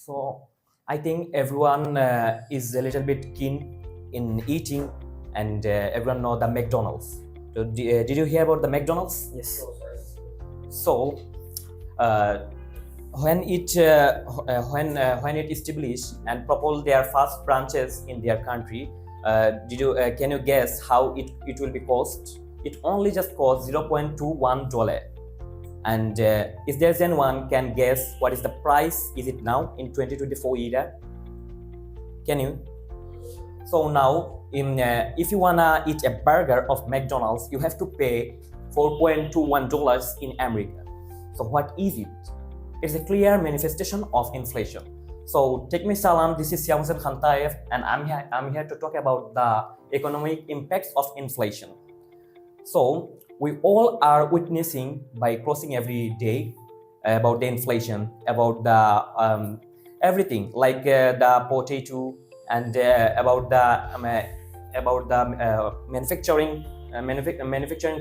So I think everyone is a little bit keen in eating, and everyone know the McDonald's. So, did you hear about the McDonald's? Yes. So when it established and propelled their first branches in their country, can you guess how it will be cost? It only just cost $0.21. And if there's anyone can guess what is the price is it now in 2024 era? Can you? So now if you wanna eat a burger of McDonald's, you have to pay $4.21 in America. So what is it? It's a clear manifestation of inflation. So take me salam, this is Siyam Hussain Khan Tayef, and I'm here to talk about the economic impacts of inflation. So we all are witnessing by crossing every day about the inflation, about the everything like the potato and about the manufacturing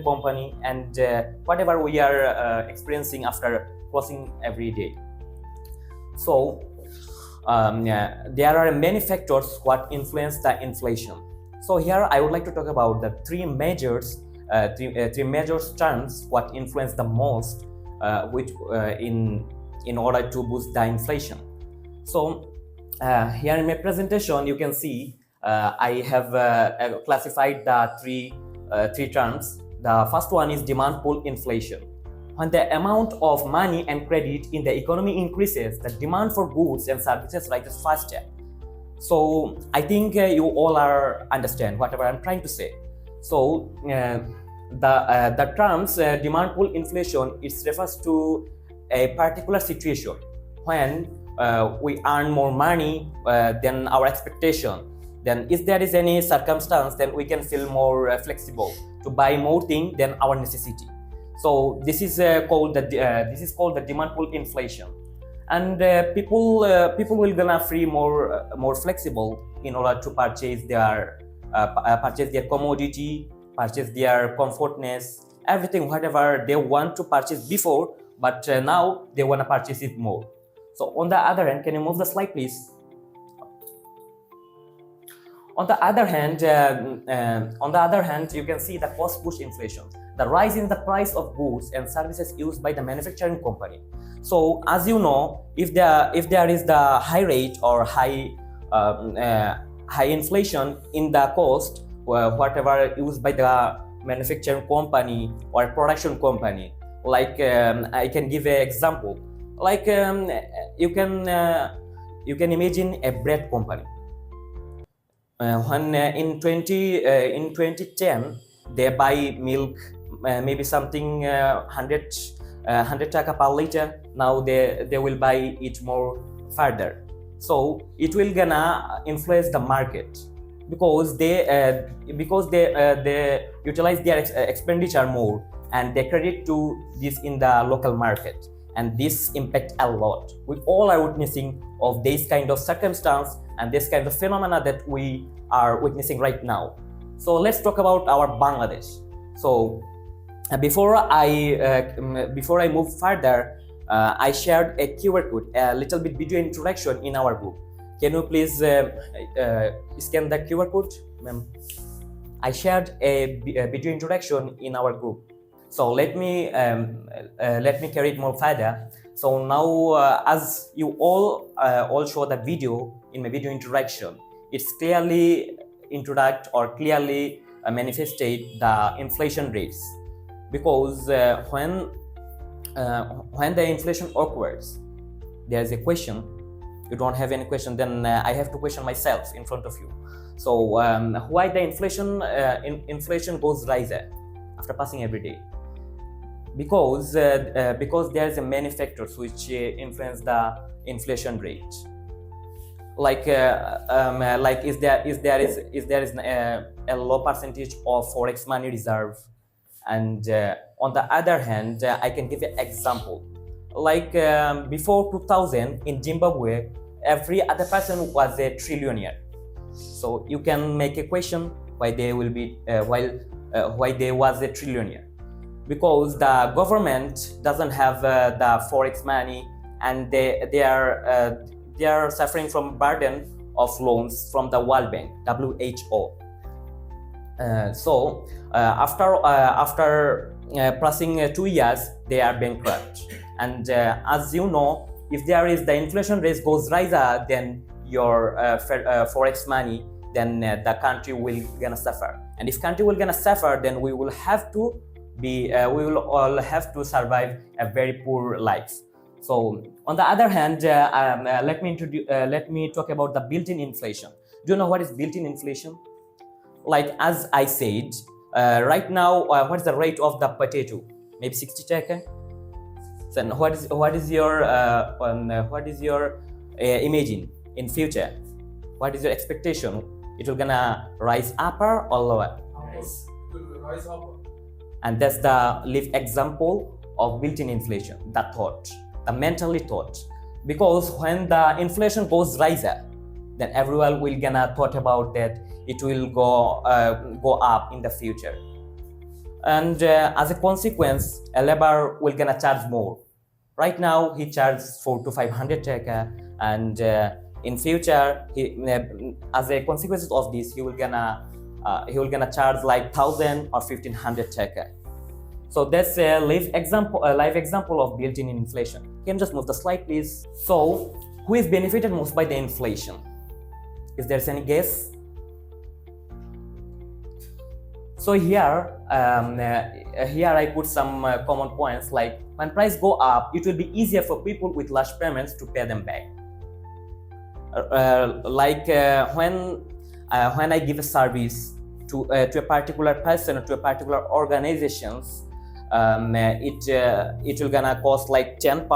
company and whatever we are experiencing after crossing every day. So there are many factors what influence the inflation. So here I would like to talk about the three major terms what influence the most which in order to boost the inflation. So here in my presentation you can see I have classified the three terms. The first one is demand pull inflation. When the amount of money and credit in the economy increases, the demand for goods and services rises faster. So I think you all are understand whatever I'm trying to say. So the terms demand pull inflation, it refers to a particular situation when we earn more money than our expectation. Then if there is any circumstance, then we can feel more flexible to buy more things than our necessity. So this is called the demand pull inflation, and people will gonna free more flexible in order to purchase their commodity, purchase their comfortness, everything whatever they want to purchase before, but now they wanna purchase it more. So on the other hand, can you move the slide please? On the other hand, you can see the cost push inflation, the rise in the price of goods and services used by the manufacturing company. So as you know, if there is the high rate or high inflation in the cost, whatever used by the manufacturing company or production company, like I can give an example. Like you can imagine a bread company. When in 2010 they buy milk maybe something 100 taka per liter. Now they will buy it more further. So it will gonna influence the market because they utilize their expenditure more and they credit to this in the local market, and this impact a lot. We all are witnessing of this kind of circumstance and this kind of phenomena that we are witnessing right now. So let's talk about our Bangladesh. So before I move further, I shared a QR code, a little bit video introduction in our group. Can you please scan the QR code, ma'am? I shared a video introduction in our group. So let me carry it more further. So now, as you all show the video in my video introduction, it's clearly clearly manifested the inflation rates, because when the inflation occurs, there is a question. You don't have any question, then I have to question myself in front of you. So why the inflation goes riser after passing every day? Because there is a many factors which influence the inflation rate. Like is there a low percentage of forex money reserve, and on the other hand, I can give an example. Like before 2000 in Zimbabwe, every other person was a trillionaire. So you can make a question why they will be why they was a trillionaire. Because the government doesn't have the forex money, and they they are suffering from burden of loans from the World Bank, WHO. After passing 2 years, they are bankrupt. And as you know, if there is the inflation rate goes riser, then your forex money, then the country will gonna suffer. And if country will gonna suffer, then we will have to be we will all have to survive a very poor life. So on the other hand, let me talk about the built-in inflation. Do you know what is built-in inflation? Like as I said, right now, what is the rate of the potato? Maybe 60 taka. Then what is your imagine in future? What is your expectation? It will gonna rise upper or lower? Yes. It will rise upper. And that's the live example of built-in inflation. The thought, the mentally thought, because when the inflation goes riser, then everyone will gonna thought about that it will go up in the future. And as a consequence, a labor will gonna charge more. Right now, he charges 400 to 500 taka, and in future, as a consequence of this, he will gonna charge like 1,000 or 1,500 taka. So that's a live example of built-in inflation. Can you just move the slide, please? So, who is benefited most by the inflation? Is there any guess? So here I put some common points, like when price go up, it will be easier for people with large payments to pay them back. When I give a service to a particular person or to a particular organizations, it will gonna cost like £10,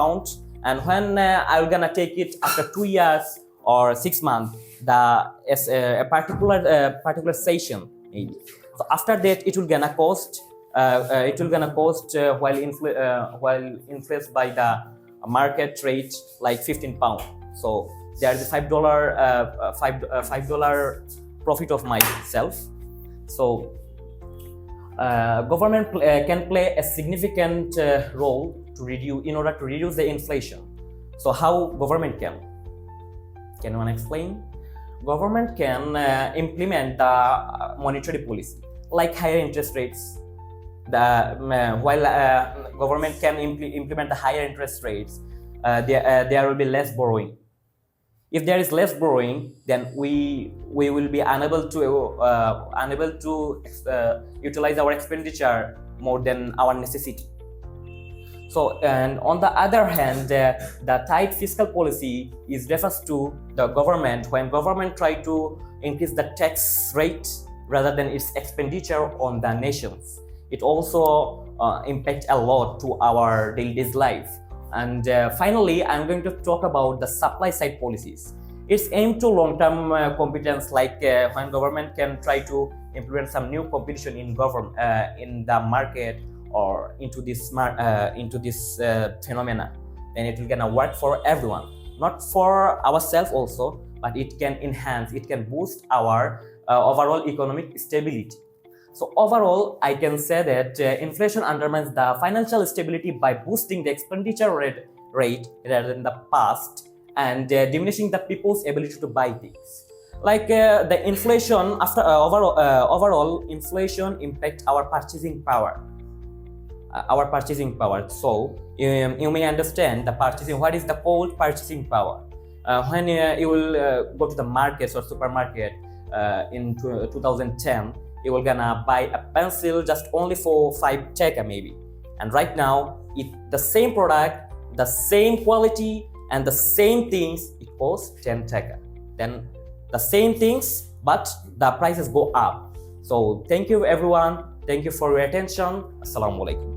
and when I will gonna take it after 2 years or 6 months, a particular session maybe. So after that, it will gonna cost while influenced by the market rate like £15. So there is a $5 profit of myself. So government can play a significant role in order to reduce the inflation. So how government can one explain? Government can implement the monetary policy, like higher interest rates. While government can implement the higher interest rates, there will be less borrowing. If there is less borrowing, then we will be unable to utilize our expenditure more than our necessity. So, and on the other hand, the tight fiscal policy refers to the government when government try to increase the tax rate rather than its expenditure on the nations. It also impacts a lot to our daily life. And finally, I'm going to talk about the supply side policies. It's aimed to long-term competence, like when government can try to implement some new competition in the market or into this phenomena. Then it will gonna work for everyone, not for ourselves also, but it can enhance, it can boost our overall economic stability. So overall, I can say that inflation undermines the financial stability by boosting the expenditure rate rather than the past, and diminishing the people's ability to buy things. Like the inflation, after overall inflation impact our purchasing power. So you may understand the purchasing. What is the called purchasing power? When you will go to the markets or supermarket in 2010, you will gonna buy a pencil just only for 5 taka maybe, and right now the same product, the same quality and the same things, it costs 10 taka. Then the same things, but the prices go up. So thank you everyone, thank you for your attention. Assalamu alaikum.